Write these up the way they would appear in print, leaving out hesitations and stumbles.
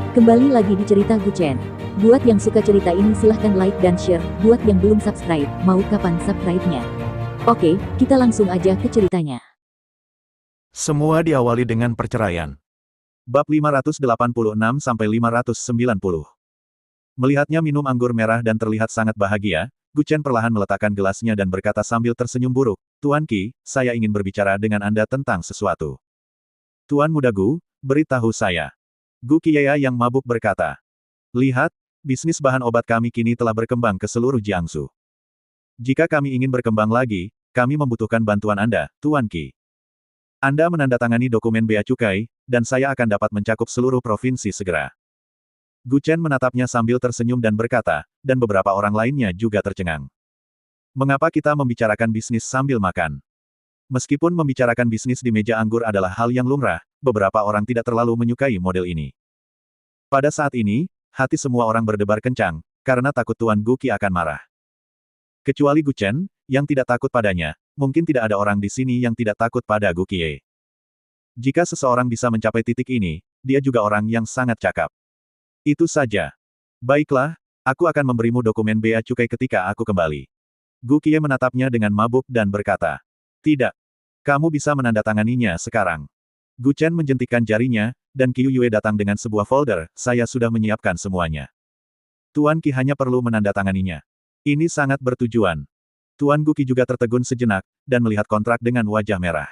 Kembali lagi di cerita Guchen. Buat yang suka cerita ini silahkan like dan share, buat yang belum subscribe, mau kapan subscribe-nya? Oke, kita langsung aja ke ceritanya. Semua diawali dengan perceraian. Bab 586-590. Melihatnya minum anggur merah dan terlihat sangat bahagia, Guchen perlahan meletakkan gelasnya dan berkata sambil tersenyum buruk, "Tuan Qi, saya ingin berbicara dengan Anda tentang sesuatu." "Tuan Muda Gu, beritahu saya." Gu Qiya yang mabuk berkata. "Lihat, bisnis bahan obat kami kini telah berkembang ke seluruh Jiangsu. Jika kami ingin berkembang lagi, kami membutuhkan bantuan Anda, Tuan Qi. Anda menandatangani dokumen bea cukai, dan saya akan dapat mencakup seluruh provinsi segera." Gu Chen menatapnya sambil tersenyum dan berkata, dan beberapa orang lainnya juga tercengang. "Mengapa kita membicarakan bisnis sambil makan?" Meskipun membicarakan bisnis di meja anggur adalah hal yang lumrah, beberapa orang tidak terlalu menyukai model ini. Pada saat ini, hati semua orang berdebar kencang, karena takut Tuan Gu Qi akan marah. Kecuali Gu Chen, yang tidak takut padanya, mungkin tidak ada orang di sini yang tidak takut pada Gu Qiye. Jika seseorang bisa mencapai titik ini, dia juga orang yang sangat cakap. Itu saja. Baiklah, aku akan memberimu dokumen bea cukai ketika aku kembali. Gu Qiye menatapnya dengan mabuk dan berkata, "Tidak. Kamu bisa menandatanganinya sekarang." Gu Chen menjentikkan jarinya, dan Qiu Yue datang dengan sebuah folder, "Saya sudah menyiapkan semuanya. Tuan Qi hanya perlu menandatanganinya. Ini sangat bertujuan." Tuan Gu Qi juga tertegun sejenak, dan melihat kontrak dengan wajah merah.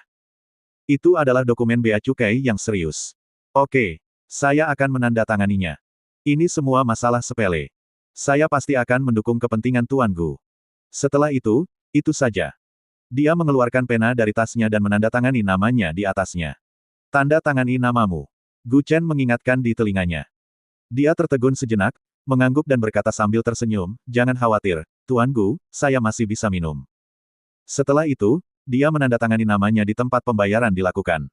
"Itu adalah dokumen bea cukai yang serius. Oke, saya akan menandatanganinya. Ini semua masalah sepele. Saya pasti akan mendukung kepentingan Tuan Gu." Setelah itu saja. Dia mengeluarkan pena dari tasnya dan menandatangani namanya di atasnya. "Tanda tangani namamu." Gu Chen mengingatkan di telinganya. Dia tertegun sejenak, mengangguk dan berkata sambil tersenyum, "Jangan khawatir, Tuan Gu, saya masih bisa minum." Setelah itu, dia menandatangani namanya di tempat pembayaran dilakukan.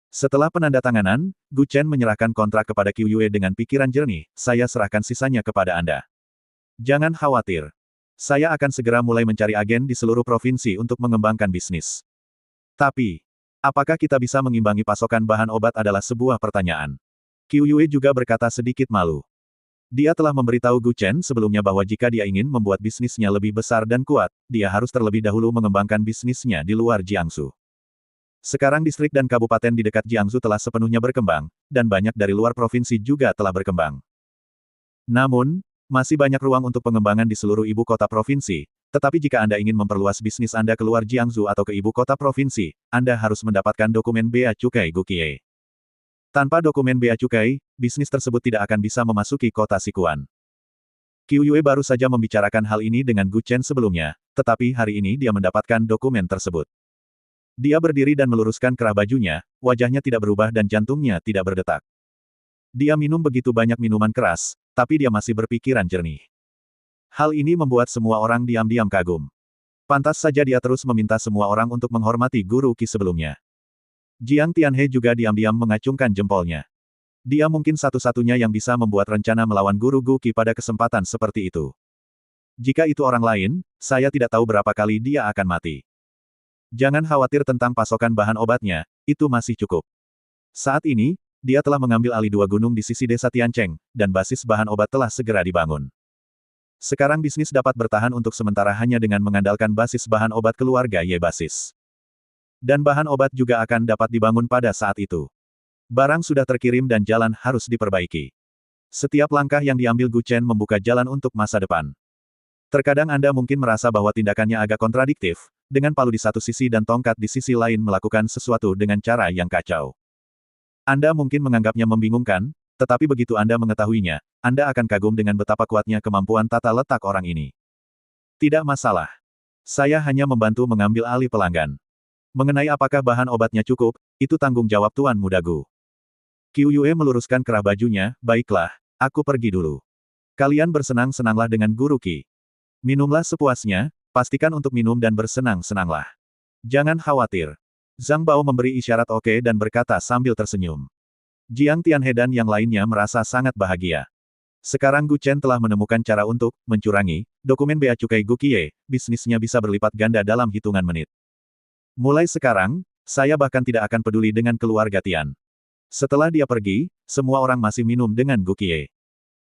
Setelah penandatanganan, Gu Chen menyerahkan kontrak kepada Qiu Yue dengan pikiran jernih, "Saya serahkan sisanya kepada Anda. Jangan khawatir. Saya akan segera mulai mencari agen di seluruh provinsi untuk mengembangkan bisnis. Tapi, apakah kita bisa mengimbangi pasokan bahan obat adalah sebuah pertanyaan." Qiu Yue juga berkata sedikit malu. Dia telah memberitahu Gu Chen sebelumnya bahwa jika dia ingin membuat bisnisnya lebih besar dan kuat, dia harus terlebih dahulu mengembangkan bisnisnya di luar Jiangsu. Sekarang distrik dan kabupaten di dekat Jiangsu telah sepenuhnya berkembang, dan banyak dari luar provinsi juga telah berkembang. Namun, masih banyak ruang untuk pengembangan di seluruh ibu kota provinsi, tetapi jika Anda ingin memperluas bisnis Anda keluar Jiangsu atau ke ibu kota provinsi, Anda harus mendapatkan dokumen bea cukai Gu Qiye. Tanpa dokumen bea cukai, bisnis tersebut tidak akan bisa memasuki kota Sichuan. Qiu Yue baru saja membicarakan hal ini dengan Gu Chen sebelumnya, tetapi hari ini dia mendapatkan dokumen tersebut. Dia berdiri dan meluruskan kerah bajunya, wajahnya tidak berubah dan jantungnya tidak berdetak. Dia minum begitu banyak minuman keras, tapi dia masih berpikiran jernih. Hal ini membuat semua orang diam-diam kagum. Pantas saja dia terus meminta semua orang untuk menghormati guru Qi sebelumnya. Jiang Tianhe juga diam-diam mengacungkan jempolnya. Dia mungkin satu-satunya yang bisa membuat rencana melawan guru Gu Qi pada kesempatan seperti itu. Jika itu orang lain, saya tidak tahu berapa kali dia akan mati. Jangan khawatir tentang pasokan bahan obatnya, itu masih cukup. Saat ini, dia telah mengambil alih 2 gunung di sisi desa Tiancheng, dan basis bahan obat telah segera dibangun. Sekarang bisnis dapat bertahan untuk sementara hanya dengan mengandalkan basis bahan obat keluarga Ye Basis. Dan bahan obat juga akan dapat dibangun pada saat itu. Barang sudah terkirim dan jalan harus diperbaiki. Setiap langkah yang diambil Gu Chen membuka jalan untuk masa depan. Terkadang Anda mungkin merasa bahwa tindakannya agak kontradiktif, dengan palu di satu sisi dan tongkat di sisi lain melakukan sesuatu dengan cara yang kacau. Anda mungkin menganggapnya membingungkan, tetapi begitu Anda mengetahuinya, Anda akan kagum dengan betapa kuatnya kemampuan tata letak orang ini. Tidak masalah. Saya hanya membantu mengambil alih pelanggan. Mengenai apakah bahan obatnya cukup, itu tanggung jawab Tuan Muda Gu. Qiu Yue meluruskan kerah bajunya, "Baiklah, aku pergi dulu. Kalian bersenang-senanglah dengan guru Qi. Minumlah sepuasnya, pastikan untuk minum dan bersenang-senanglah. Jangan khawatir." Zhang Bao memberi isyarat oke dan berkata sambil tersenyum. Jiang Tianhe dan yang lainnya merasa sangat bahagia. Sekarang Gu Chen telah menemukan cara untuk mencurangi dokumen bea cukai Gu Qiye, bisnisnya bisa berlipat ganda dalam hitungan menit. Mulai sekarang, saya bahkan tidak akan peduli dengan keluarga Tian. Setelah dia pergi, semua orang masih minum dengan Gukie.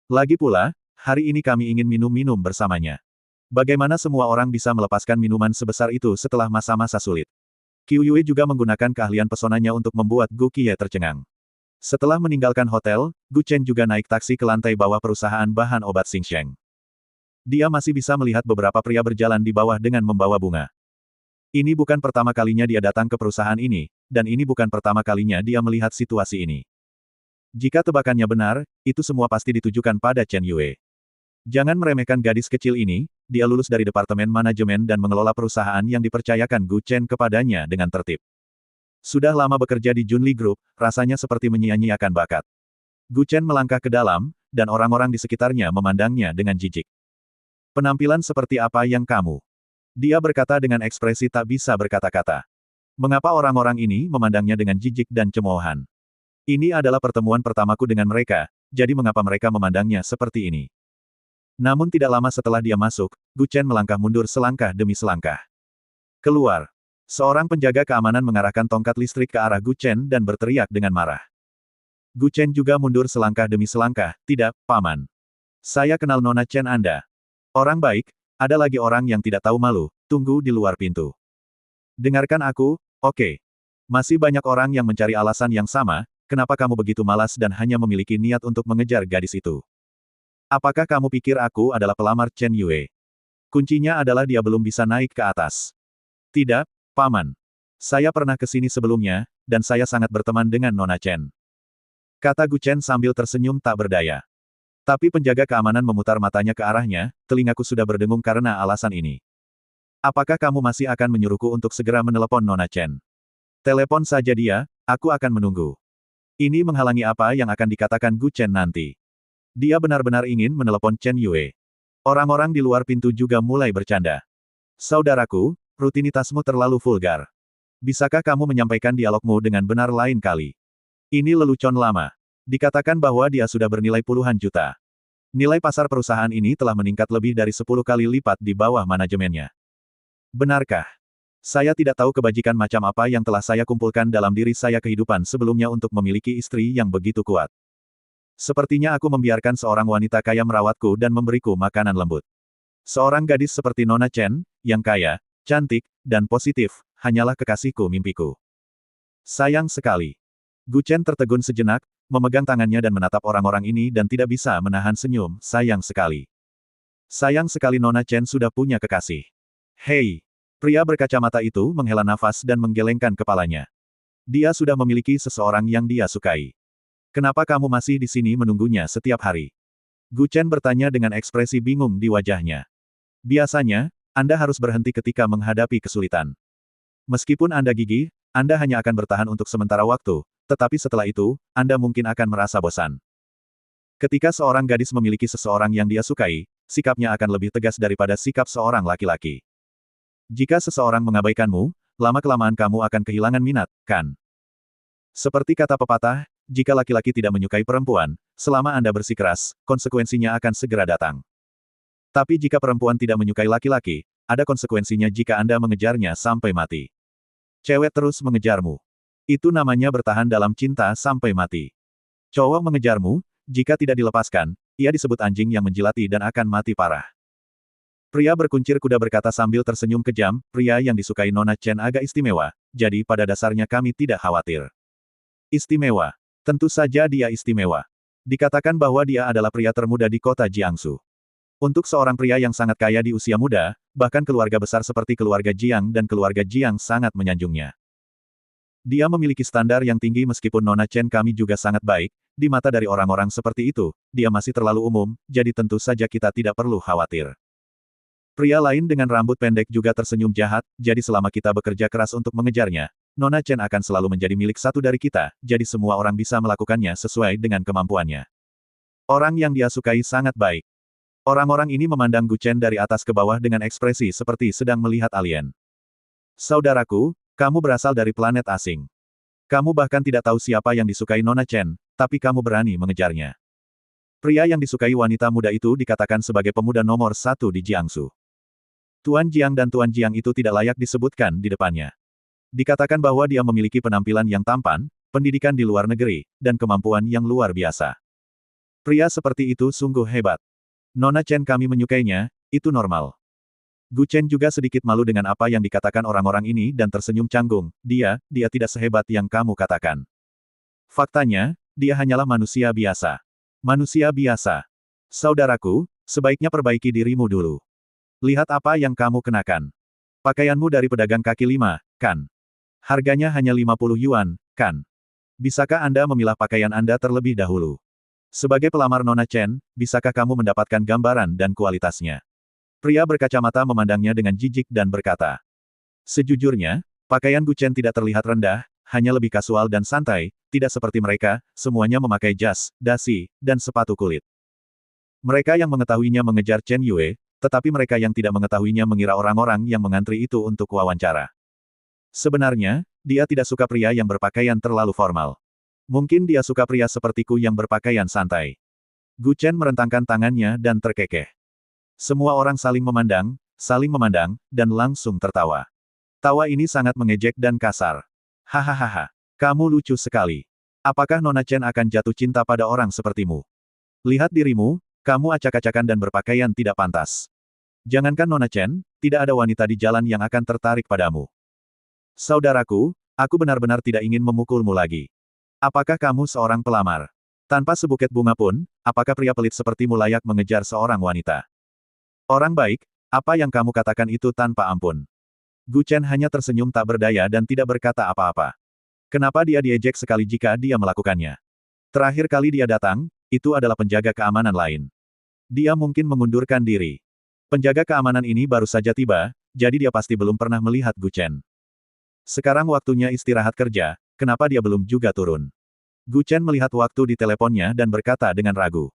Lagi pula, hari ini kami ingin minum-minum bersamanya. Bagaimana semua orang bisa melepaskan minuman sebesar itu setelah masa-masa sulit? Qiu Yue juga menggunakan keahlian pesonanya untuk membuat Gukie tercengang. Setelah meninggalkan hotel, Gu Chen juga naik taksi ke lantai bawah perusahaan bahan obat Xingsheng. Dia masih bisa melihat beberapa pria berjalan di bawah dengan membawa bunga. Ini bukan pertama kalinya dia datang ke perusahaan ini, dan ini bukan pertama kalinya dia melihat situasi ini. Jika tebakannya benar, itu semua pasti ditujukan pada Chen Yue. Jangan meremehkan gadis kecil ini, dia lulus dari Departemen Manajemen dan mengelola perusahaan yang dipercayakan Gu Chen kepadanya dengan tertib. Sudah lama bekerja di Junli Group, rasanya seperti menyia-nyiakan bakat. Gu Chen melangkah ke dalam, dan orang-orang di sekitarnya memandangnya dengan jijik. Penampilan seperti apa yang kamu? Dia berkata dengan ekspresi tak bisa berkata-kata. Mengapa orang-orang ini memandangnya dengan jijik dan cemoohan? Ini adalah pertemuan pertamaku dengan mereka, jadi mengapa mereka memandangnya seperti ini? Namun tidak lama setelah dia masuk, Gu Chen melangkah mundur selangkah demi selangkah. Keluar. Seorang penjaga keamanan mengarahkan tongkat listrik ke arah Gu Chen dan berteriak dengan marah. Gu Chen juga mundur selangkah demi selangkah, tidak, Paman. Saya kenal Nona Chen Anda. Orang baik, ada lagi orang yang tidak tahu malu, tunggu di luar pintu. Dengarkan aku, oke. Masih banyak orang yang mencari alasan yang sama, kenapa kamu begitu malas dan hanya memiliki niat untuk mengejar gadis itu. Apakah kamu pikir aku adalah pelamar Chen Yue? Kuncinya adalah dia belum bisa naik ke atas. Tidak, Paman. Saya pernah ke sini sebelumnya, dan saya sangat berteman dengan Nona Chen. Kata Gu Chen sambil tersenyum tak berdaya. Tapi penjaga keamanan memutar matanya ke arahnya, telingaku sudah berdengung karena alasan ini. Apakah kamu masih akan menyuruhku untuk segera menelepon Nona Chen? Telepon saja dia, aku akan menunggu. Ini menghalangi apa yang akan dikatakan Gu Chen nanti. Dia benar-benar ingin menelepon Chen Yue. Orang-orang di luar pintu juga mulai bercanda. Saudaraku, rutinitasmu terlalu vulgar. Bisakah kamu menyampaikan dialogmu dengan benar lain kali? Ini lelucon lama. Dikatakan bahwa dia sudah bernilai puluhan juta. Nilai pasar perusahaan ini telah meningkat lebih dari 10 kali lipat di bawah manajemennya. Benarkah? Saya tidak tahu kebajikan macam apa yang telah saya kumpulkan dalam diri saya kehidupan sebelumnya untuk memiliki istri yang begitu kuat. Sepertinya aku membiarkan seorang wanita kaya merawatku dan memberiku makanan lembut. Seorang gadis seperti Nona Chen, yang kaya, cantik, dan positif, hanyalah kekasihku mimpiku. Sayang sekali. Gu Chen tertegun sejenak, memegang tangannya dan menatap orang-orang ini dan tidak bisa menahan senyum, sayang sekali. Sayang sekali Nona Chen sudah punya kekasih. Hei! Pria berkacamata itu menghela nafas dan menggelengkan kepalanya. Dia sudah memiliki seseorang yang dia sukai. Kenapa kamu masih di sini menunggunya setiap hari? Gu Chen bertanya dengan ekspresi bingung di wajahnya. Biasanya, Anda harus berhenti ketika menghadapi kesulitan. Meskipun Anda gigih, Anda hanya akan bertahan untuk sementara waktu, tetapi setelah itu, Anda mungkin akan merasa bosan. Ketika seorang gadis memiliki seseorang yang dia sukai, sikapnya akan lebih tegas daripada sikap seorang laki-laki. Jika seseorang mengabaikanmu, lama-kelamaan kamu akan kehilangan minat, kan? Seperti kata pepatah, jika laki-laki tidak menyukai perempuan, selama Anda bersikeras, konsekuensinya akan segera datang. Tapi jika perempuan tidak menyukai laki-laki, ada konsekuensinya jika Anda mengejarnya sampai mati. Cewek terus mengejarmu. Itu namanya bertahan dalam cinta sampai mati. Cowok mengejarmu, jika tidak dilepaskan, ia disebut anjing yang menjilati dan akan mati parah. Pria berkuncir kuda berkata sambil tersenyum kejam, pria yang disukai Nona Chen agak istimewa, jadi pada dasarnya kami tidak khawatir. Istimewa. Tentu saja dia istimewa. Dikatakan bahwa dia adalah pria termuda di kota Jiangsu. Untuk seorang pria yang sangat kaya di usia muda, bahkan keluarga besar seperti keluarga Jiang dan keluarga Jiang sangat menyanjungnya. Dia memiliki standar yang tinggi meskipun Nona Chen kami juga sangat baik, di mata dari orang-orang seperti itu, dia masih terlalu umum, jadi tentu saja kita tidak perlu khawatir. Pria lain dengan rambut pendek juga tersenyum jahat, jadi selama kita bekerja keras untuk mengejarnya, Nona Chen akan selalu menjadi milik satu dari kita, jadi semua orang bisa melakukannya sesuai dengan kemampuannya. Orang yang dia sukai sangat baik. Orang-orang ini memandang Gu Chen dari atas ke bawah dengan ekspresi seperti sedang melihat alien. Saudaraku, kamu berasal dari planet asing. Kamu bahkan tidak tahu siapa yang disukai Nona Chen, tapi kamu berani mengejarnya. Pria yang disukai wanita muda itu dikatakan sebagai pemuda nomor 1 di Jiangsu. Tuan Jiang dan Tuan Jiang itu tidak layak disebutkan di depannya. Dikatakan bahwa dia memiliki penampilan yang tampan, pendidikan di luar negeri, dan kemampuan yang luar biasa. Pria seperti itu sungguh hebat. Nona Chen kami menyukainya, itu normal. Gu Chen juga sedikit malu dengan apa yang dikatakan orang-orang ini dan tersenyum canggung. Dia tidak sehebat yang kamu katakan. Faktanya, dia hanyalah manusia biasa. Manusia biasa. Saudaraku, sebaiknya perbaiki dirimu dulu. Lihat apa yang kamu kenakan. Pakaianmu dari pedagang kaki lima, kan? Harganya hanya 50 yuan, kan? Bisakah Anda memilah pakaian Anda terlebih dahulu? Sebagai pelamar Nona Chen, bisakah kamu mendapatkan gambaran dan kualitasnya? Pria berkacamata memandangnya dengan jijik dan berkata, sejujurnya, pakaian Gu Chen tidak terlihat rendah, hanya lebih kasual dan santai, tidak seperti mereka, semuanya memakai jas, dasi, dan sepatu kulit. Mereka yang mengetahuinya mengejar Chen Yue, tetapi mereka yang tidak mengetahuinya mengira orang-orang yang mengantri itu untuk wawancara. Sebenarnya, dia tidak suka pria yang berpakaian terlalu formal. Mungkin dia suka pria sepertiku yang berpakaian santai. Gu Chen merentangkan tangannya dan terkekeh. Semua orang saling memandang, dan langsung tertawa. Tawa ini sangat mengejek dan kasar. Hahaha, kamu lucu sekali. Apakah Nona Chen akan jatuh cinta pada orang sepertimu? Lihat dirimu, kamu acak-acakan dan berpakaian tidak pantas. Jangankan Nona Chen, tidak ada wanita di jalan yang akan tertarik padamu. Saudaraku, aku benar-benar tidak ingin memukulmu lagi. Apakah kamu seorang pelamar? Tanpa sebuket bunga pun, apakah pria pelit sepertimu layak mengejar seorang wanita? Orang baik, apa yang kamu katakan itu tanpa ampun. Gu Chen hanya tersenyum tak berdaya dan tidak berkata apa-apa. Kenapa dia diejek sekali jika dia melakukannya? Terakhir kali dia datang, itu adalah penjaga keamanan lain. Dia mungkin mengundurkan diri. Penjaga keamanan ini baru saja tiba, jadi dia pasti belum pernah melihat Gu Chen. Sekarang waktunya istirahat kerja, kenapa dia belum juga turun? Gu Chen melihat waktu di teleponnya dan berkata dengan ragu.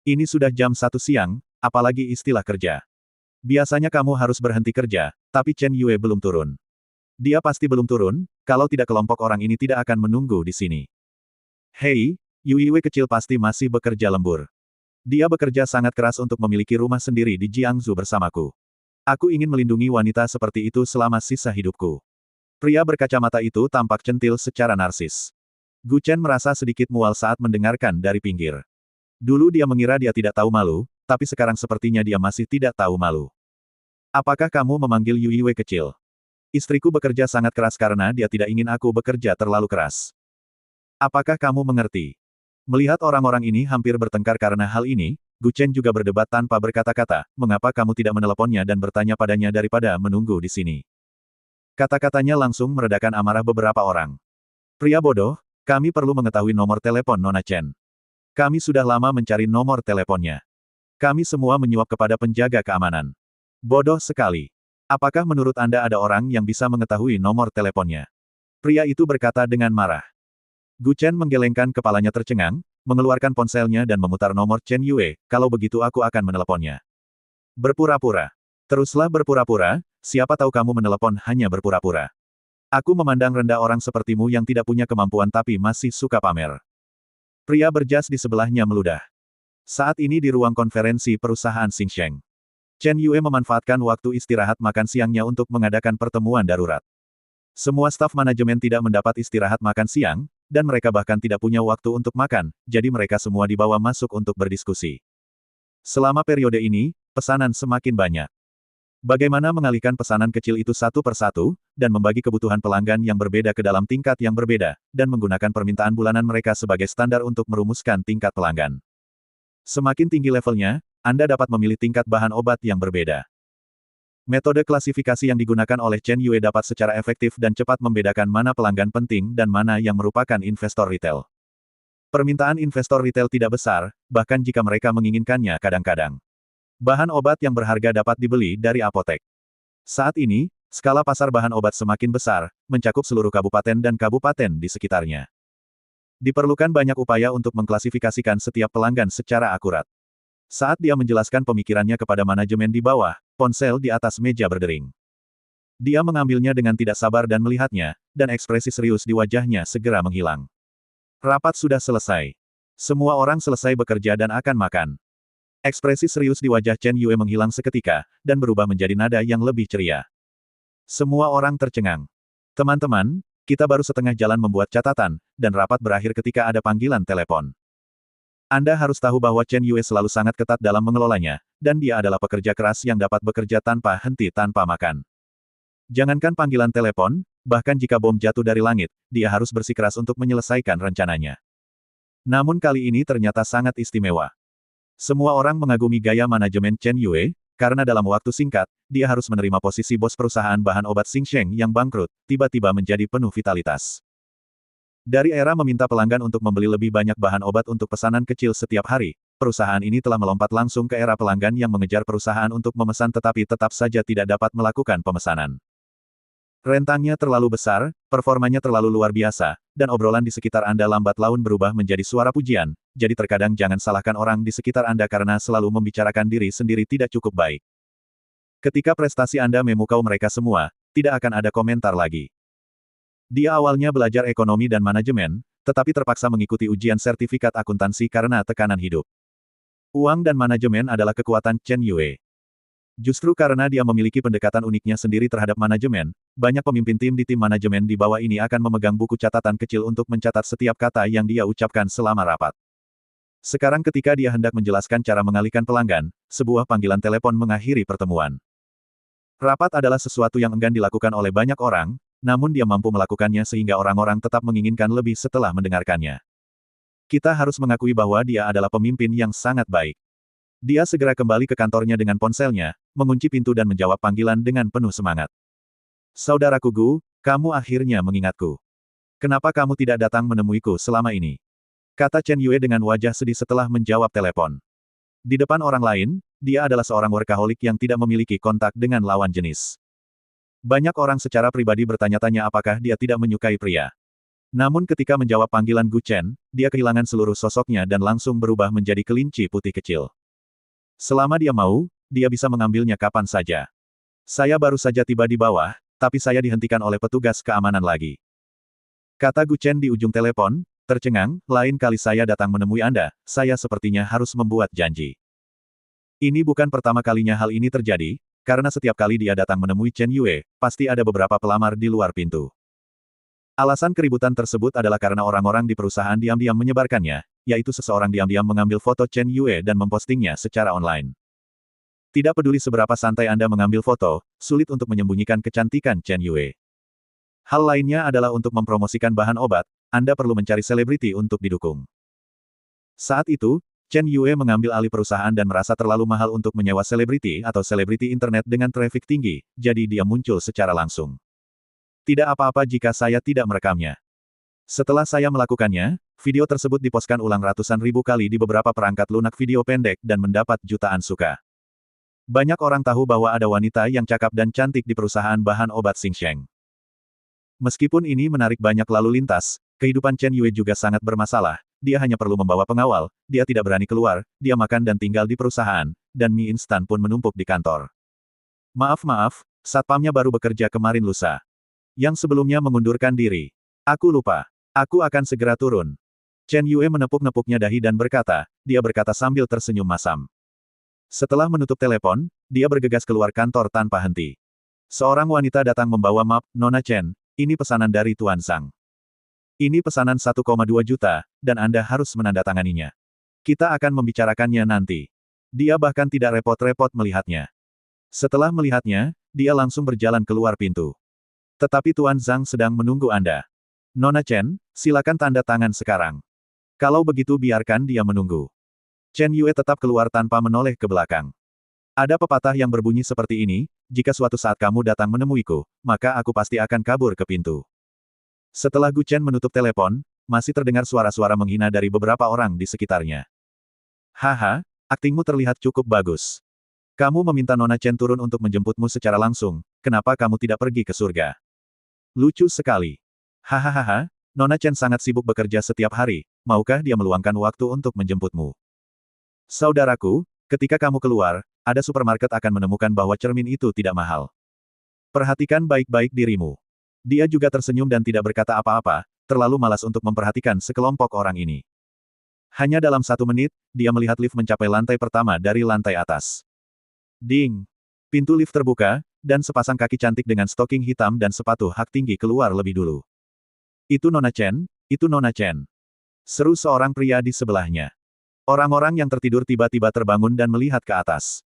Ini sudah jam 1 siang, apalagi istilah kerja. Biasanya kamu harus berhenti kerja, tapi Chen Yue belum turun. Dia pasti belum turun, kalau tidak kelompok orang ini tidak akan menunggu di sini. Hei, Yue kecil pasti masih bekerja lembur. Dia bekerja sangat keras untuk memiliki rumah sendiri di Jiangsu bersamaku. Aku ingin melindungi wanita seperti itu selama sisa hidupku. Pria berkacamata itu tampak centil secara narsis. Gu Chen merasa sedikit mual saat mendengarkan dari pinggir. Dulu dia mengira dia tidak tahu malu, tapi sekarang sepertinya dia masih tidak tahu malu. Apakah kamu memanggil Yue kecil? Istriku bekerja sangat keras karena dia tidak ingin aku bekerja terlalu keras. Apakah kamu mengerti? Melihat orang-orang ini hampir bertengkar karena hal ini, Gu Chen juga berdebat tanpa berkata-kata, mengapa kamu tidak meneleponnya dan bertanya padanya daripada menunggu di sini. Kata-katanya langsung meredakan amarah beberapa orang. Pria bodoh, kami perlu mengetahui nomor telepon Nona Chen. Kami sudah lama mencari nomor teleponnya. Kami semua menyuap kepada penjaga keamanan. Bodoh sekali. Apakah menurut Anda ada orang yang bisa mengetahui nomor teleponnya? Pria itu berkata dengan marah. Gu Chen menggelengkan kepalanya tercengang, mengeluarkan ponselnya dan memutar nomor Chen Yue, kalau begitu aku akan meneleponnya. Berpura-pura. Teruslah berpura-pura, siapa tahu kamu menelepon hanya berpura-pura. Aku memandang rendah orang sepertimu yang tidak punya kemampuan tapi masih suka pamer. Pria berjas di sebelahnya meludah. Saat ini di ruang konferensi perusahaan Xingsheng. Chen Yue memanfaatkan waktu istirahat makan siangnya untuk mengadakan pertemuan darurat. Semua staf manajemen tidak mendapat istirahat makan siang, dan mereka bahkan tidak punya waktu untuk makan, jadi mereka semua dibawa masuk untuk berdiskusi. Selama periode ini, pesanan semakin banyak. Bagaimana mengalihkan pesanan kecil itu satu persatu, dan membagi kebutuhan pelanggan yang berbeda ke dalam tingkat yang berbeda, dan menggunakan permintaan bulanan mereka sebagai standar untuk merumuskan tingkat pelanggan. Semakin tinggi levelnya, Anda dapat memilih tingkat bahan obat yang berbeda. Metode klasifikasi yang digunakan oleh Chen Yue dapat secara efektif dan cepat membedakan mana pelanggan penting dan mana yang merupakan investor retail. Permintaan investor retail tidak besar, bahkan jika mereka menginginkannya kadang-kadang. Bahan obat yang berharga dapat dibeli dari apotek. Saat ini, skala pasar bahan obat semakin besar, mencakup seluruh kabupaten dan kabupaten di sekitarnya. Diperlukan banyak upaya untuk mengklasifikasikan setiap pelanggan secara akurat. Saat dia menjelaskan pemikirannya kepada manajemen di bawah, ponsel di atas meja berdering. Dia mengambilnya dengan tidak sabar dan melihatnya, dan ekspresi serius di wajahnya segera menghilang. Rapat sudah selesai. Semua orang selesai bekerja dan akan makan. Ekspresi serius di wajah Chen Yue menghilang seketika, dan berubah menjadi nada yang lebih ceria. Semua orang tercengang. Teman-teman, Kita baru setengah jalan membuat catatan, dan rapat berakhir ketika ada panggilan telepon. Anda harus tahu bahwa Chen Yue selalu sangat ketat dalam mengelolanya, dan dia adalah pekerja keras yang dapat bekerja tanpa henti tanpa makan. Jangankan panggilan telepon, bahkan jika bom jatuh dari langit, dia harus bersikeras untuk menyelesaikan rencananya. Namun kali ini ternyata sangat istimewa. Semua orang mengagumi gaya manajemen Chen Yue, karena dalam waktu singkat, dia harus menerima posisi bos perusahaan bahan obat Xingsheng yang bangkrut, tiba-tiba menjadi penuh vitalitas. Dari era meminta pelanggan untuk membeli lebih banyak bahan obat untuk pesanan kecil setiap hari, perusahaan ini telah melompat langsung ke era pelanggan yang mengejar perusahaan untuk memesan tetapi tetap saja tidak dapat melakukan pemesanan. Rentangnya terlalu besar, performanya terlalu luar biasa, dan obrolan di sekitar Anda lambat laun berubah menjadi suara pujian, jadi terkadang jangan salahkan orang di sekitar Anda karena selalu membicarakan diri sendiri tidak cukup baik. Ketika prestasi Anda memukau mereka semua, tidak akan ada komentar lagi. Dia awalnya belajar ekonomi dan manajemen, tetapi terpaksa mengikuti ujian sertifikat akuntansi karena tekanan hidup. Uang dan manajemen adalah kekuatan Chen Yue. Justru karena dia memiliki pendekatan uniknya sendiri terhadap manajemen, banyak pemimpin tim di tim manajemen di bawah ini akan memegang buku catatan kecil untuk mencatat setiap kata yang dia ucapkan selama rapat. Sekarang ketika dia hendak menjelaskan cara mengalihkan pelanggan, sebuah panggilan telepon mengakhiri pertemuan. Rapat adalah sesuatu yang enggan dilakukan oleh banyak orang, namun dia mampu melakukannya sehingga orang-orang tetap menginginkan lebih setelah mendengarkannya. Kita harus mengakui bahwa dia adalah pemimpin yang sangat baik. Dia segera kembali ke kantornya dengan ponselnya, mengunci pintu dan menjawab panggilan dengan penuh semangat. Saudaraku Gu, kamu akhirnya mengingatku. Kenapa kamu tidak datang menemuiku selama ini? Kata Chen Yue dengan wajah sedih setelah menjawab telepon. Di depan orang lain, dia adalah seorang workaholic yang tidak memiliki kontak dengan lawan jenis. Banyak orang secara pribadi bertanya-tanya apakah dia tidak menyukai pria. Namun ketika menjawab panggilan Gu Chen, dia kehilangan seluruh sosoknya dan langsung berubah menjadi kelinci putih kecil. Selama dia mau, dia bisa mengambilnya kapan saja. Saya baru saja tiba di bawah, tapi saya dihentikan oleh petugas keamanan lagi. Kata Gu Chen di ujung telepon, tercengang, lain kali saya datang menemui Anda, saya sepertinya harus membuat janji. Ini bukan pertama kalinya hal ini terjadi, karena setiap kali dia datang menemui Chen Yue, pasti ada beberapa pelamar di luar pintu. Alasan keributan tersebut adalah karena orang-orang di perusahaan diam-diam menyebarkannya, yaitu seseorang diam-diam mengambil foto Chen Yue dan mempostingnya secara online. Tidak peduli seberapa santai Anda mengambil foto, sulit untuk menyembunyikan kecantikan Chen Yue. Hal lainnya adalah untuk mempromosikan bahan obat, Anda perlu mencari selebriti untuk didukung. Saat itu, Chen Yue mengambil alih perusahaan dan merasa terlalu mahal untuk menyewa selebriti atau selebriti internet dengan traffic tinggi, jadi dia muncul secara langsung. Tidak apa-apa jika saya tidak merekamnya. Setelah saya melakukannya, video tersebut diposkan ulang ratusan ribu kali di beberapa perangkat lunak video pendek dan mendapat jutaan suka. Banyak orang tahu bahwa ada wanita yang cakap dan cantik di perusahaan bahan obat Xingsheng. Meskipun ini menarik banyak lalu lintas, kehidupan Chen Yue juga sangat bermasalah. Dia hanya perlu membawa pengawal, dia tidak berani keluar, dia makan dan tinggal di perusahaan, dan mie instan pun menumpuk di kantor. Maaf, satpamnya baru bekerja kemarin lusa. Yang sebelumnya mengundurkan diri. Aku lupa. Aku akan segera turun. Chen Yue menepuk-nepuknya dahi dan berkata, dia berkata sambil tersenyum masam. Setelah menutup telepon, dia bergegas keluar kantor tanpa henti. Seorang wanita datang membawa map, Nona Chen, ini pesanan dari Tuan Zhang. Ini pesanan 1,2 juta, dan Anda harus menandatanganinya. Kita akan membicarakannya nanti. Dia bahkan tidak repot-repot melihatnya. Setelah melihatnya, dia langsung berjalan keluar pintu. Tetapi Tuan Zhang sedang menunggu Anda. Nona Chen, silakan tanda tangan sekarang. Kalau begitu biarkan dia menunggu. Chen Yue tetap keluar tanpa menoleh ke belakang. Ada pepatah yang berbunyi seperti ini, jika suatu saat kamu datang menemuiku, maka aku pasti akan kabur ke pintu. Setelah Gu Chen menutup telepon, masih terdengar suara-suara menghina dari beberapa orang di sekitarnya. Haha, aktingmu terlihat cukup bagus. Kamu meminta Nona Chen turun untuk menjemputmu secara langsung, kenapa kamu tidak pergi ke surga? Lucu sekali. Hahaha, Nona Chen sangat sibuk bekerja setiap hari, maukah dia meluangkan waktu untuk menjemputmu? Saudaraku, ketika kamu keluar, ada supermarket akan menemukan bahwa cermin itu tidak mahal. Perhatikan baik-baik dirimu. Dia juga tersenyum dan tidak berkata apa-apa, terlalu malas untuk memperhatikan sekelompok orang ini. Hanya dalam 1 menit, dia melihat lift mencapai lantai pertama dari lantai atas. Ding! Pintu lift terbuka, dan sepasang kaki cantik dengan stoking hitam dan sepatu hak tinggi keluar lebih dulu. Itu Nona Chen, itu Nona Chen. Seru seorang pria di sebelahnya. Orang-orang yang tertidur tiba-tiba terbangun dan melihat ke atas.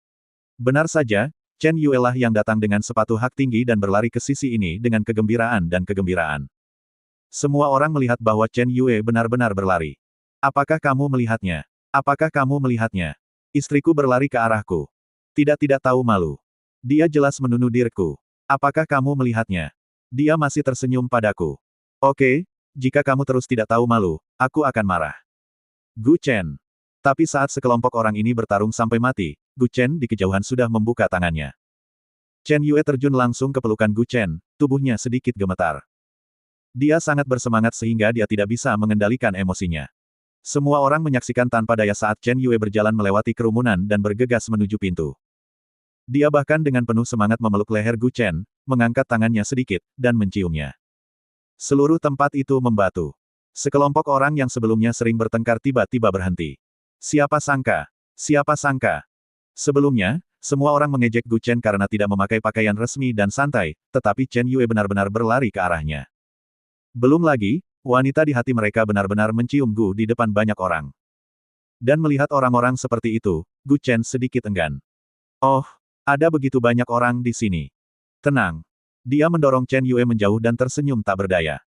Benar saja, Chen Yue lah yang datang dengan sepatu hak tinggi dan berlari ke sisi ini dengan kegembiraan dan kegembiraan. Semua orang melihat bahwa Chen Yue benar-benar berlari. Apakah kamu melihatnya? Apakah kamu melihatnya? Istriku berlari ke arahku. Tidak tahu malu. Dia jelas menuduh diriku. Apakah kamu melihatnya? Dia masih tersenyum padaku. Oke, jika kamu terus tidak tahu malu, aku akan marah. Gu Chen. Tapi saat sekelompok orang ini bertarung sampai mati, Gu Chen di kejauhan sudah membuka tangannya. Chen Yue terjun langsung ke pelukan Gu Chen, tubuhnya sedikit gemetar. Dia sangat bersemangat sehingga dia tidak bisa mengendalikan emosinya. Semua orang menyaksikan tanpa daya saat Chen Yue berjalan melewati kerumunan dan bergegas menuju pintu. Dia bahkan dengan penuh semangat memeluk leher Gu Chen, mengangkat tangannya sedikit, dan menciumnya. Seluruh tempat itu membatu. Sekelompok orang yang sebelumnya sering bertengkar tiba-tiba berhenti. Siapa sangka? Siapa sangka? Sebelumnya, semua orang mengejek Gu Chen karena tidak memakai pakaian resmi dan santai, tetapi Chen Yue benar-benar berlari ke arahnya. Belum lagi, wanita di hati mereka benar-benar mencium Gu di depan banyak orang. Dan melihat orang-orang seperti itu, Gu Chen sedikit enggan. Oh, ada begitu banyak orang di sini. Tenang. Dia mendorong Chen Yue menjauh dan tersenyum tak berdaya.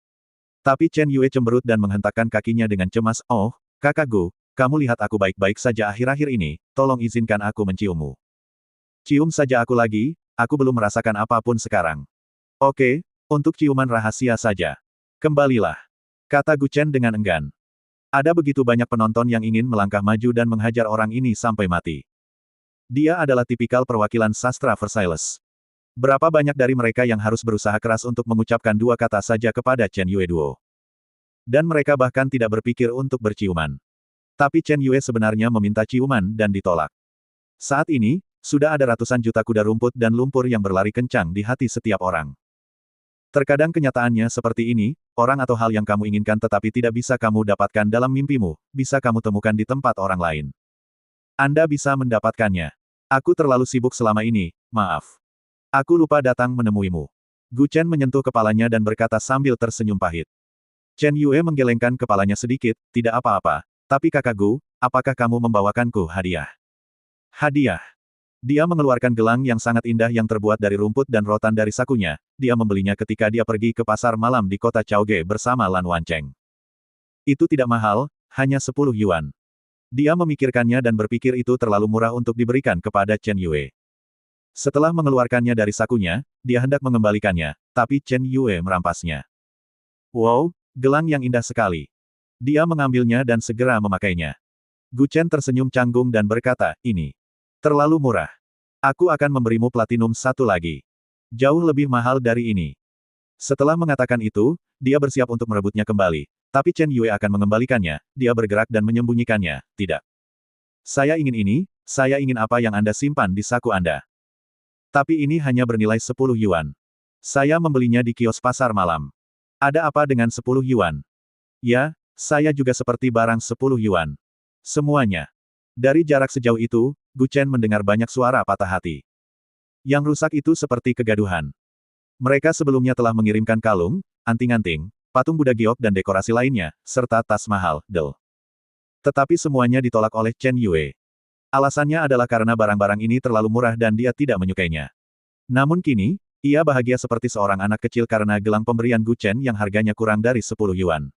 Tapi Chen Yue cemberut dan menghentakkan kakinya dengan cemas. Oh, kakak Gu, kamu lihat aku baik-baik saja akhir-akhir ini, tolong izinkan aku menciummu. Cium saja aku lagi, aku belum merasakan apapun sekarang. Oke, untuk ciuman rahasia saja. Kembalilah. Kata Gu Chen dengan enggan. Ada begitu banyak penonton yang ingin melangkah maju dan menghajar orang ini sampai mati. Dia adalah tipikal perwakilan sastra Versailles. Berapa banyak dari mereka yang harus berusaha keras untuk mengucapkan dua kata saja kepada Chen Yue Duo. Dan mereka bahkan tidak berpikir untuk berciuman. Tapi Chen Yue sebenarnya meminta ciuman dan ditolak. Saat ini, sudah ada ratusan juta kuda rumput dan lumpur yang berlari kencang di hati setiap orang. Terkadang kenyataannya seperti ini, orang atau hal yang kamu inginkan tetapi tidak bisa kamu dapatkan dalam mimpimu, bisa kamu temukan di tempat orang lain. Anda bisa mendapatkannya. Aku terlalu sibuk selama ini, maaf. Aku lupa datang menemuimu. Gu Chen menyentuh kepalanya dan berkata sambil tersenyum pahit. Chen Yue menggelengkan kepalanya sedikit, tidak apa-apa. Tapi kakak Gu, apakah kamu membawakanku hadiah? Hadiah. Dia mengeluarkan gelang yang sangat indah yang terbuat dari rumput dan rotan dari sakunya. Dia membelinya ketika dia pergi ke pasar malam di kota Chaoge bersama Lan Wancheng. Itu tidak mahal, hanya 10 yuan. Dia memikirkannya dan berpikir itu terlalu murah untuk diberikan kepada Chen Yue. Setelah mengeluarkannya dari sakunya, dia hendak mengembalikannya, tapi Chen Yue merampasnya. Wow, gelang yang indah sekali. Dia mengambilnya dan segera memakainya. Gu Chen tersenyum canggung dan berkata, ini terlalu murah. Aku akan memberimu platinum satu lagi. Jauh lebih mahal dari ini. Setelah mengatakan itu, dia bersiap untuk merebutnya kembali. Tapi Chen Yue akan mengembalikannya, dia bergerak dan menyembunyikannya, tidak. Saya ingin ini, saya ingin apa yang Anda simpan di saku Anda. Tapi ini hanya bernilai 10 yuan. Saya membelinya di kios pasar malam. Ada apa dengan 10 yuan? Ya, saya juga seperti barang 10 yuan. Semuanya. Dari jarak sejauh itu, Gu Chen mendengar banyak suara patah hati. Yang rusak itu seperti kegaduhan. Mereka sebelumnya telah mengirimkan kalung, anting-anting, patung Buddha giok dan dekorasi lainnya, serta tas mahal, del. Tetapi semuanya ditolak oleh Chen Yue. Alasannya adalah karena barang-barang ini terlalu murah dan dia tidak menyukainya. Namun kini, ia bahagia seperti seorang anak kecil karena gelang pemberian Gu Chen yang harganya kurang dari 10 yuan.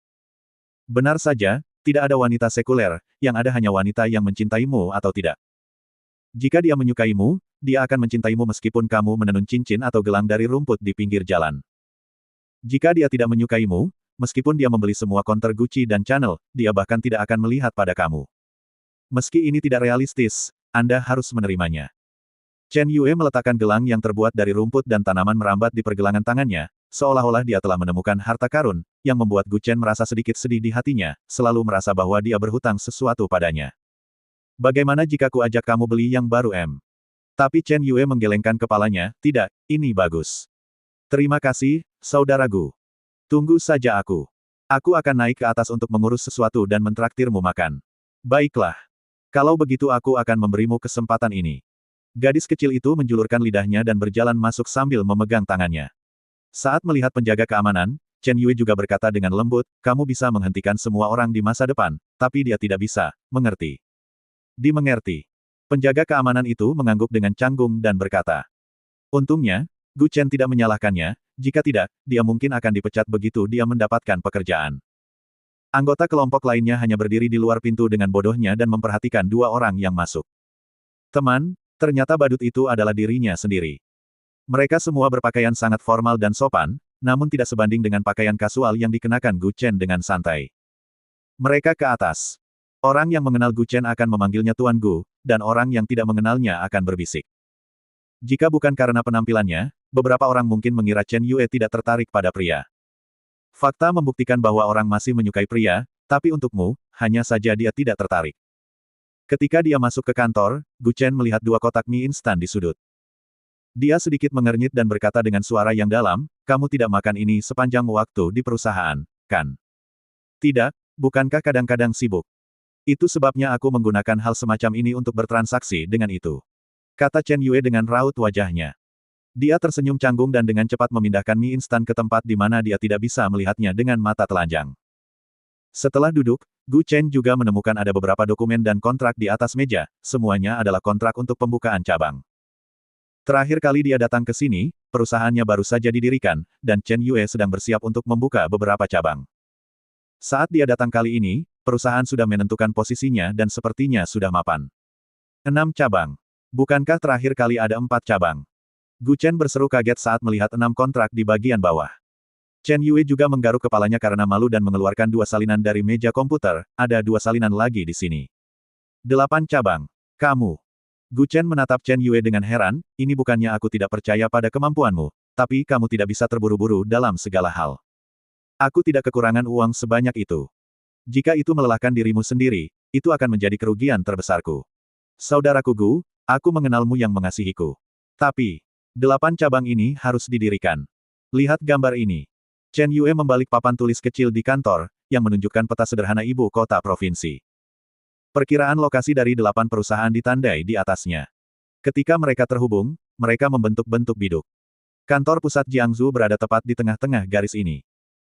Benar saja, tidak ada wanita sekuler, yang ada hanya wanita yang mencintaimu atau tidak. Jika dia menyukaimu, dia akan mencintaimu meskipun kamu menenun cincin atau gelang dari rumput di pinggir jalan. Jika dia tidak menyukaimu, meskipun dia membeli semua konter Gucci dan Chanel, dia bahkan tidak akan melihat pada kamu. Meski ini tidak realistis, Anda harus menerimanya. Chen Yue meletakkan gelang yang terbuat dari rumput dan tanaman merambat di pergelangan tangannya, seolah-olah dia telah menemukan harta karun, yang membuat Gu Chen merasa sedikit sedih di hatinya, selalu merasa bahwa dia berhutang sesuatu padanya. Bagaimana jika ku ajak kamu beli yang baru M? Tapi Chen Yue menggelengkan kepalanya, tidak, ini bagus. Terima kasih, saudara Gu. Tunggu saja aku. Aku akan naik ke atas untuk mengurus sesuatu dan mentraktirmu makan. Baiklah. Kalau begitu aku akan memberimu kesempatan ini. Gadis kecil itu menjulurkan lidahnya dan berjalan masuk sambil memegang tangannya. Saat melihat penjaga keamanan, Chen Yue juga berkata dengan lembut, kamu bisa menghentikan semua orang di masa depan, tapi dia tidak bisa, mengerti. Dimengerti. Penjaga keamanan itu mengangguk dengan canggung dan berkata. Untungnya, Gu Chen tidak menyalahkannya, jika tidak, dia mungkin akan dipecat begitu dia mendapatkan pekerjaan. Anggota kelompok lainnya hanya berdiri di luar pintu dengan bodohnya dan memperhatikan dua orang yang masuk. Teman, ternyata badut itu adalah dirinya sendiri. Mereka semua berpakaian sangat formal dan sopan, namun tidak sebanding dengan pakaian kasual yang dikenakan Gu Chen dengan santai. Mereka ke atas. Orang yang mengenal Gu Chen akan memanggilnya Tuan Gu, dan orang yang tidak mengenalnya akan berbisik. Jika bukan karena penampilannya, beberapa orang mungkin mengira Chen Yue tidak tertarik pada pria. Fakta membuktikan bahwa orang masih menyukai pria, tapi untukmu, hanya saja dia tidak tertarik. Ketika dia masuk ke kantor, Gu Chen melihat dua kotak mie instan di sudut. Dia sedikit mengernyit dan berkata dengan suara yang dalam, kamu tidak makan ini sepanjang waktu di perusahaan, kan? Tidak, bukankah kadang-kadang sibuk? Itu sebabnya aku menggunakan hal semacam ini untuk bertransaksi dengan itu. Kata Chen Yue dengan raut wajahnya. Dia tersenyum canggung dan dengan cepat memindahkan mie instan ke tempat di mana dia tidak bisa melihatnya dengan mata telanjang. Setelah duduk, Gu Chen juga menemukan ada beberapa dokumen dan kontrak di atas meja, semuanya adalah kontrak untuk pembukaan cabang. Terakhir kali dia datang ke sini, perusahaannya baru saja didirikan, dan Chen Yue sedang bersiap untuk membuka beberapa cabang. Saat dia datang kali ini, perusahaan sudah menentukan posisinya dan sepertinya sudah mapan. 6 cabang. Bukankah terakhir kali ada 4 cabang? Gu Chen berseru kaget saat melihat 6 kontrak di bagian bawah. Chen Yue juga menggaruk kepalanya karena malu dan mengeluarkan 2 salinan dari meja komputer, ada 2 salinan lagi di sini. 8 cabang. Kamu. Gu Chen menatap Chen Yue dengan heran, ini bukannya aku tidak percaya pada kemampuanmu, tapi kamu tidak bisa terburu-buru dalam segala hal. Aku tidak kekurangan uang sebanyak itu. Jika itu melelahkan dirimu sendiri, itu akan menjadi kerugian terbesarku. Saudaraku Gu, aku mengenalmu yang mengasihiku. Tapi, 8 cabang ini harus didirikan. Lihat gambar ini. Chen Yue membalik papan tulis kecil di kantor, yang menunjukkan peta sederhana ibu kota provinsi. Perkiraan lokasi dari 8 perusahaan ditandai di atasnya. Ketika mereka terhubung, mereka membentuk-bentuk biduk. Kantor pusat Jiangsu berada tepat di tengah-tengah garis ini.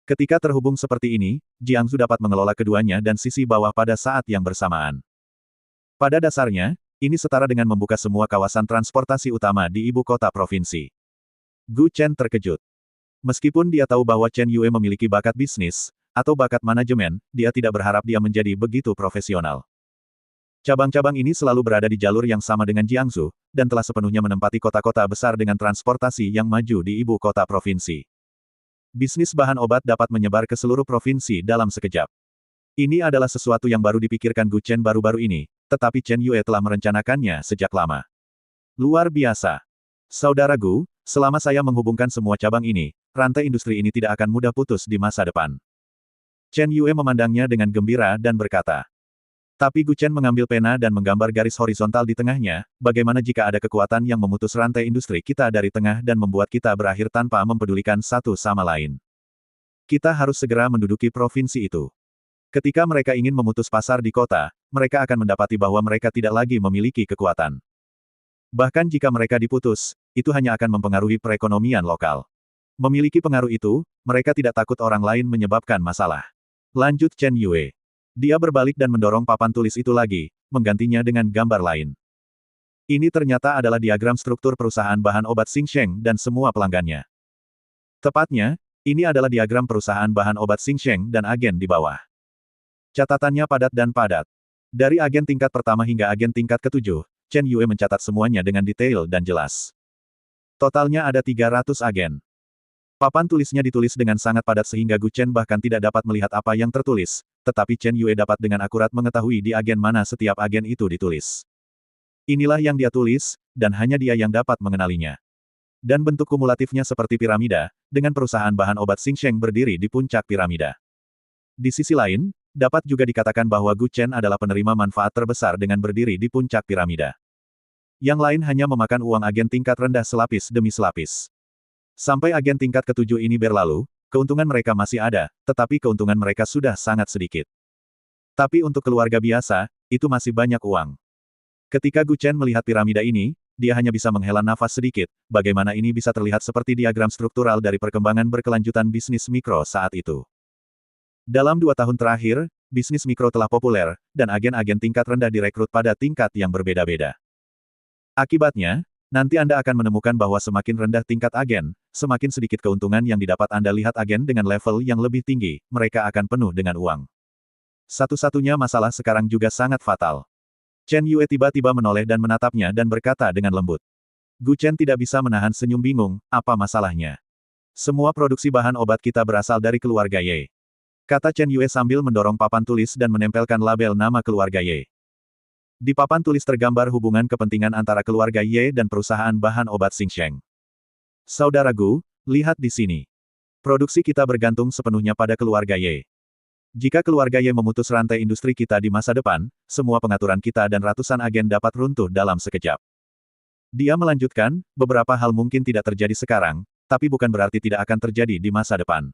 Ketika terhubung seperti ini, Jiangsu dapat mengelola keduanya dan sisi bawah pada saat yang bersamaan. Pada dasarnya, ini setara dengan membuka semua kawasan transportasi utama di ibu kota provinsi. Gu Chen terkejut. Meskipun dia tahu bahwa Chen Yue memiliki bakat bisnis, atau bakat manajemen, dia tidak berharap dia menjadi begitu profesional. Cabang-cabang ini selalu berada di jalur yang sama dengan Jiangsu, dan telah sepenuhnya menempati kota-kota besar dengan transportasi yang maju di ibu kota provinsi. Bisnis bahan obat dapat menyebar ke seluruh provinsi dalam sekejap. Ini adalah sesuatu yang baru dipikirkan Gu Chen baru-baru ini, tetapi Chen Yue telah merencanakannya sejak lama. Luar biasa. Saudara Gu, selama saya menghubungkan semua cabang ini, rantai industri ini tidak akan mudah putus di masa depan. Chen Yue memandangnya dengan gembira dan berkata. Tapi Gu Chen mengambil pena dan menggambar garis horizontal di tengahnya, bagaimana jika ada kekuatan yang memutus rantai industri kita dari tengah dan membuat kita berakhir tanpa mempedulikan satu sama lain. Kita harus segera menduduki provinsi itu. Ketika mereka ingin memutus pasar di kota, mereka akan mendapati bahwa mereka tidak lagi memiliki kekuatan. Bahkan jika mereka diputus, itu hanya akan mempengaruhi perekonomian lokal. Memiliki pengaruh itu, mereka tidak takut orang lain menyebabkan masalah. Lanjut Chen Yue. Dia berbalik dan mendorong papan tulis itu lagi, menggantinya dengan gambar lain. Ini ternyata adalah diagram struktur perusahaan bahan obat Xingsheng dan semua pelanggannya. Tepatnya, ini adalah diagram perusahaan bahan obat Xingsheng dan agen di bawah. Catatannya padat dan padat. Dari agen tingkat pertama hingga agen tingkat ke-7, Chen Yue mencatat semuanya dengan detail dan jelas. Totalnya ada 300 agen. Papan tulisnya ditulis dengan sangat padat sehingga Gu Chen bahkan tidak dapat melihat apa yang tertulis, tetapi Chen Yue dapat dengan akurat mengetahui di agen mana setiap agen itu ditulis. Inilah yang dia tulis, dan hanya dia yang dapat mengenalinya. Dan bentuk kumulatifnya seperti piramida, dengan perusahaan bahan obat Xingsheng berdiri di puncak piramida. Di sisi lain, dapat juga dikatakan bahwa Gu Chen adalah penerima manfaat terbesar dengan berdiri di puncak piramida. Yang lain hanya memakan uang agen tingkat rendah selapis demi selapis. Sampai agen tingkat ke-7 ini berlalu, keuntungan mereka masih ada, tetapi keuntungan mereka sudah sangat sedikit. Tapi untuk keluarga biasa, itu masih banyak uang. Ketika Gu Chen melihat piramida ini, dia hanya bisa menghela nafas sedikit, bagaimana ini bisa terlihat seperti diagram struktural dari perkembangan berkelanjutan bisnis mikro saat itu. Dalam 2 tahun terakhir, bisnis mikro telah populer, dan agen-agen tingkat rendah direkrut pada tingkat yang berbeda-beda. Akibatnya, nanti Anda akan menemukan bahwa semakin rendah tingkat agen, semakin sedikit keuntungan yang didapat. Anda lihat agen dengan level yang lebih tinggi, mereka akan penuh dengan uang. Satu-satunya masalah sekarang juga sangat fatal. Chen Yue tiba-tiba menoleh dan menatapnya dan berkata dengan lembut. Gu Chen tidak bisa menahan senyum bingung, apa masalahnya? Semua produksi bahan obat kita berasal dari keluarga Ye. Kata Chen Yue sambil mendorong papan tulis dan menempelkan label nama keluarga Ye. Di papan tulis tergambar hubungan kepentingan antara keluarga Ye dan perusahaan bahan obat Xingsheng. Saudara Gu, lihat di sini. Produksi kita bergantung sepenuhnya pada keluarga Ye. Jika keluarga Ye memutus rantai industri kita di masa depan, semua pengaturan kita dan ratusan agen dapat runtuh dalam sekejap. Dia melanjutkan, beberapa hal mungkin tidak terjadi sekarang, tapi bukan berarti tidak akan terjadi di masa depan.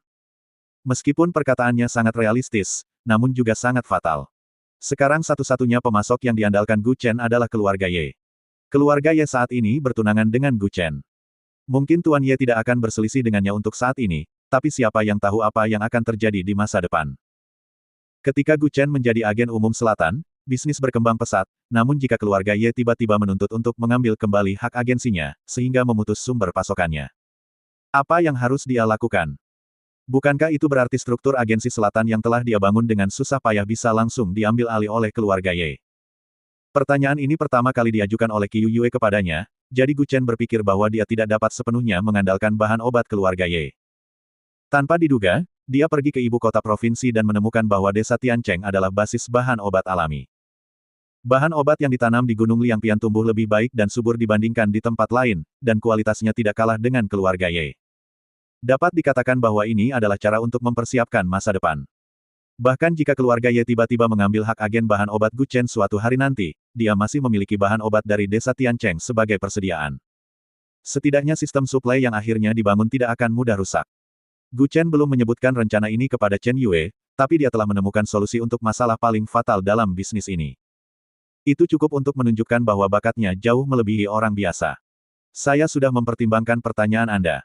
Meskipun perkataannya sangat realistis, namun juga sangat fatal. Sekarang satu-satunya pemasok yang diandalkan Gu Chen adalah keluarga Ye. Keluarga Ye saat ini bertunangan dengan Gu Chen. Mungkin Tuan Ye tidak akan berselisih dengannya untuk saat ini, tapi siapa yang tahu apa yang akan terjadi di masa depan. Ketika Gu Chen menjadi agen umum selatan, bisnis berkembang pesat, namun jika keluarga Ye tiba-tiba menuntut untuk mengambil kembali hak agensinya, sehingga memutus sumber pasokannya. Apa yang harus dia lakukan? Bukankah itu berarti struktur agensi selatan yang telah dia bangun dengan susah payah bisa langsung diambil alih oleh keluarga Ye? Pertanyaan ini pertama kali diajukan oleh Qiu Yue kepadanya, jadi Gu Chen berpikir bahwa dia tidak dapat sepenuhnya mengandalkan bahan obat keluarga Ye. Tanpa diduga, dia pergi ke ibu kota provinsi dan menemukan bahwa desa Tiancheng adalah basis bahan obat alami. Bahan obat yang ditanam di Gunung Liangpian tumbuh lebih baik dan subur dibandingkan di tempat lain, dan kualitasnya tidak kalah dengan keluarga Ye. Dapat dikatakan bahwa ini adalah cara untuk mempersiapkan masa depan. Bahkan jika keluarga Ye tiba-tiba mengambil hak agen bahan obat Gu Chen suatu hari nanti, dia masih memiliki bahan obat dari desa Tiancheng sebagai persediaan. Setidaknya sistem suplai yang akhirnya dibangun tidak akan mudah rusak. Gu Chen belum menyebutkan rencana ini kepada Chen Yue, tapi dia telah menemukan solusi untuk masalah paling fatal dalam bisnis ini. Itu cukup untuk menunjukkan bahwa bakatnya jauh melebihi orang biasa. Saya sudah mempertimbangkan pertanyaan Anda.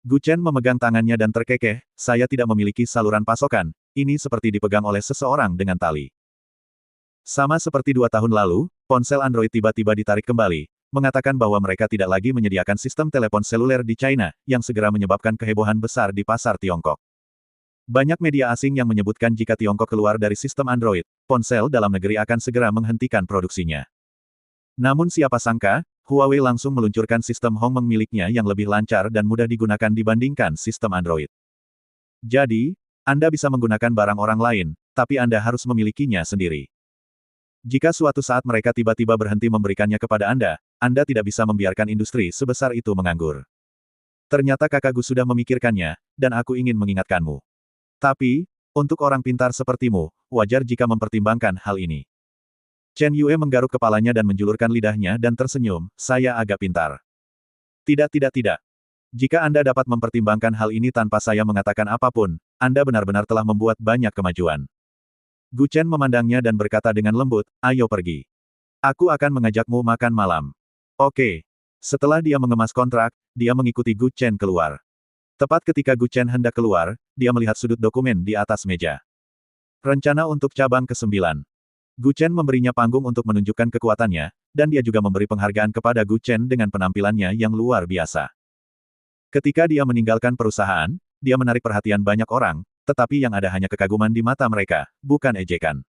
Gu Chen memegang tangannya dan terkekeh, saya tidak memiliki saluran pasokan, ini seperti dipegang oleh seseorang dengan tali. Sama seperti 2 tahun lalu, ponsel Android tiba-tiba ditarik kembali, mengatakan bahwa mereka tidak lagi menyediakan sistem telepon seluler di China, yang segera menyebabkan kehebohan besar di pasar Tiongkok. Banyak media asing yang menyebutkan jika Tiongkok keluar dari sistem Android, ponsel dalam negeri akan segera menghentikan produksinya. Namun siapa sangka, Huawei langsung meluncurkan sistem Hongmeng miliknya yang lebih lancar dan mudah digunakan dibandingkan sistem Android. Jadi, Anda bisa menggunakan barang orang lain, tapi Anda harus memilikinya sendiri. Jika suatu saat mereka tiba-tiba berhenti memberikannya kepada Anda tidak bisa membiarkan industri sebesar itu menganggur. Ternyata kakak Gu sudah memikirkannya, dan aku ingin mengingatkanmu. Tapi, untuk orang pintar sepertimu, wajar jika mempertimbangkan hal ini. Chen Yue menggaruk kepalanya dan menjulurkan lidahnya dan tersenyum, saya agak pintar. Tidak. Jika Anda dapat mempertimbangkan hal ini tanpa saya mengatakan apapun, Anda benar-benar telah membuat banyak kemajuan. Gu Chen memandangnya dan berkata dengan lembut, ayo pergi. Aku akan mengajakmu makan malam. Oke. Setelah dia mengemas kontrak, dia mengikuti Gu Chen keluar. Tepat ketika Gu Chen hendak keluar, dia melihat sudut dokumen di atas meja. Rencana untuk cabang ke-9. Gu Chen memberinya panggung untuk menunjukkan kekuatannya, dan dia juga memberi penghargaan kepada Gu Chen dengan penampilannya yang luar biasa. Ketika dia meninggalkan perusahaan, dia menarik perhatian banyak orang, tetapi yang ada hanya kekaguman di mata mereka, bukan ejekan.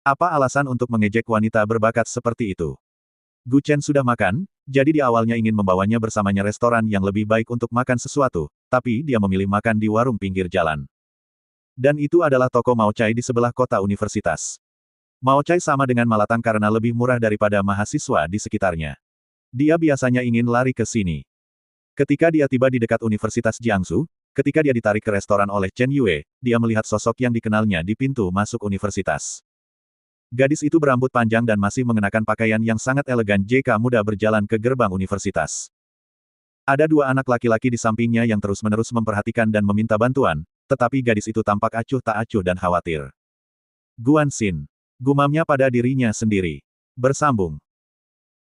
Apa alasan untuk mengejek wanita berbakat seperti itu? Gu Chen sudah makan, jadi dia awalnya ingin membawanya bersamanya restoran yang lebih baik untuk makan sesuatu, tapi dia memilih makan di warung pinggir jalan. Dan itu adalah toko Mao Chai di sebelah kota universitas. Mao Chai sama dengan Malatang karena lebih murah daripada mahasiswa di sekitarnya. Dia biasanya ingin lari ke sini. Ketika dia tiba di dekat Universitas Jiangsu, ketika dia ditarik ke restoran oleh Chen Yue, dia melihat sosok yang dikenalnya di pintu masuk universitas. Gadis itu berambut panjang dan masih mengenakan pakaian yang sangat elegan jika muda berjalan ke gerbang universitas. Ada 2 anak laki-laki di sampingnya yang terus-menerus memperhatikan dan meminta bantuan, tetapi gadis itu tampak acuh tak acuh dan khawatir. Guan Xin. Gumamnya pada dirinya sendiri. Bersambung.